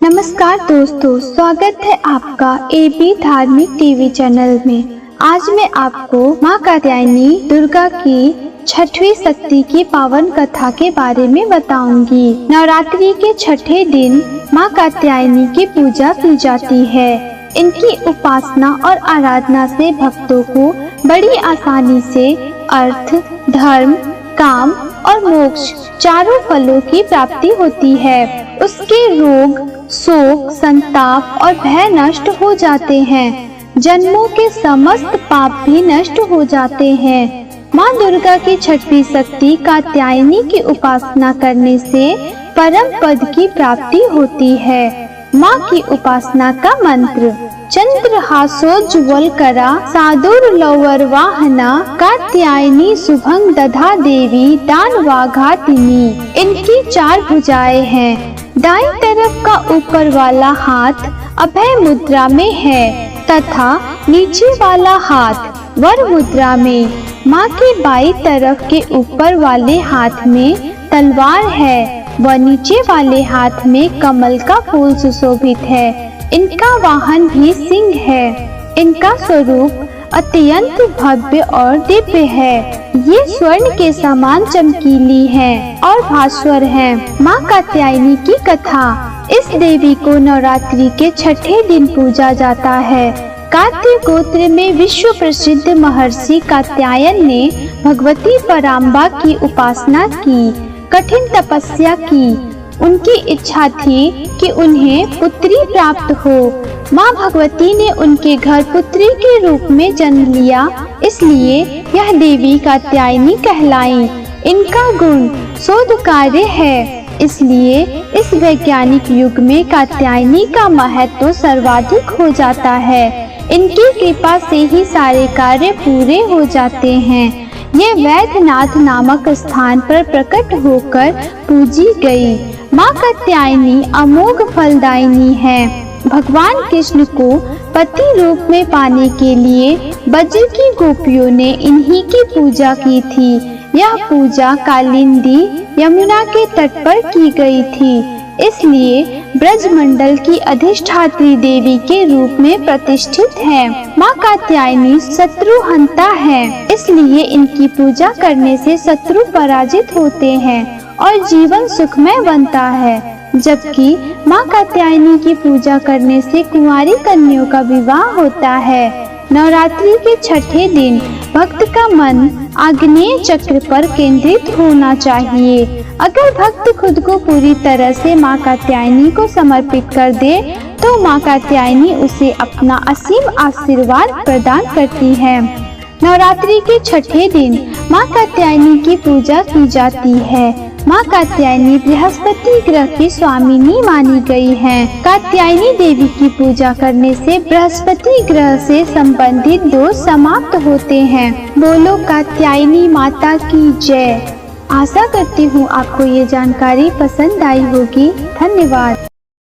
नमस्कार दोस्तों, स्वागत है आपका एबी धार्मिक टीवी चैनल में। आज मैं आपको माँ कात्यायनी दुर्गा की छठवीं शक्ति की पावन कथा के बारे में बताऊंगी। नवरात्रि के छठे दिन माँ कात्यायनी की पूजा की जाती है। इनकी उपासना और आराधना से भक्तों को बड़ी आसानी से अर्थ, धर्म, काम और मोक्ष चारों फलों की प्राप्ति होती है। उसके रोग, शोक, संताप और भय नष्ट हो जाते हैं। जन्मों के समस्त पाप भी नष्ट हो जाते हैं। माँ दुर्गा की छठवीं शक्ति कात्यायनी की उपासना करने से परम पद की प्राप्ति होती है। माँ की उपासना का मंत्र: चंद्रहासोज्ज्वल करा सादुर्लौवर वाहना कात्यायनी शुभं दधा देवी दानवाघातिनी। इनकी चार भुजाएं हैं। दाईं तरफ का ऊपर वाला हाथ अभय मुद्रा में है तथा नीचे वाला हाथ वर मुद्रा में। माँ के बाईं तरफ के ऊपर वाले हाथ में तलवार है व नीचे वाले हाथ में कमल का फूल सुशोभित है। इनका वाहन भी सिंह है। इनका स्वरूप अत्यंत भव्य और दिव्य है। ये स्वर्ण के समान चमकीली हैं और भास्वर हैं। माँ कात्यायनी की कथा: इस देवी को नवरात्रि के छठे दिन पूजा जाता है। कात्य गोत्र में विश्व प्रसिद्ध महर्षि कात्यायन ने भगवती पराम्बा की उपासना की, कठिन तपस्या की। उनकी इच्छा थी कि उन्हें पुत्री प्राप्त हो। माँ भगवती ने उनके घर पुत्री के रूप में जन्म लिया, इसलिए यह देवी कात्यायनी कहलाई। इनका गुण शोध कार्य है, इसलिए इस वैज्ञानिक युग में कात्यायनी का महत्व सर्वाधिक हो जाता है। इनकी कृपा से ही सारे कार्य पूरे हो जाते हैं। ये वैद्यनाथ नामक स्थान पर प्रकट होकर पूजी गई। माँ कात्यायनी अमोघ फलदायिनी है। भगवान कृष्ण को पति रूप में पाने के लिए ब्रज की गोपियों ने इन्हीं की पूजा की थी। यह पूजा कालिंदी यमुना के तट पर की गई थी, इसलिए ब्रजमंडल की अधिष्ठात्री देवी के रूप में प्रतिष्ठित है। माँ कात्यायनी शत्रुहंता है, इसलिए इनकी पूजा करने से शत्रु पराजित होते हैं और जीवन सुखमय बनता है। जबकि माँ कात्यायनी की पूजा करने से कुंवारी कन्याओं का विवाह होता है। नवरात्रि के छठे दिन भक्त का मन आग्नेय चक्र पर केंद्रित होना चाहिए। अगर भक्त खुद को पूरी तरह से माँ कात्यायनी को समर्पित कर दे तो माँ कात्यायनी उसे अपना असीम आशीर्वाद प्रदान करती है। नवरात्रि के छठे दिन माँ कात्यायनी की पूजा की जाती है। माँ कात्यायनी बृहस्पति ग्रह की स्वामिनी मानी गई हैं। कात्यायनी देवी की पूजा करने से बृहस्पति ग्रह से संबंधित दोष समाप्त होते हैं। बोलो कात्यायनी माता की जय। आशा करती हूँ आपको ये जानकारी पसंद आई होगी। धन्यवाद।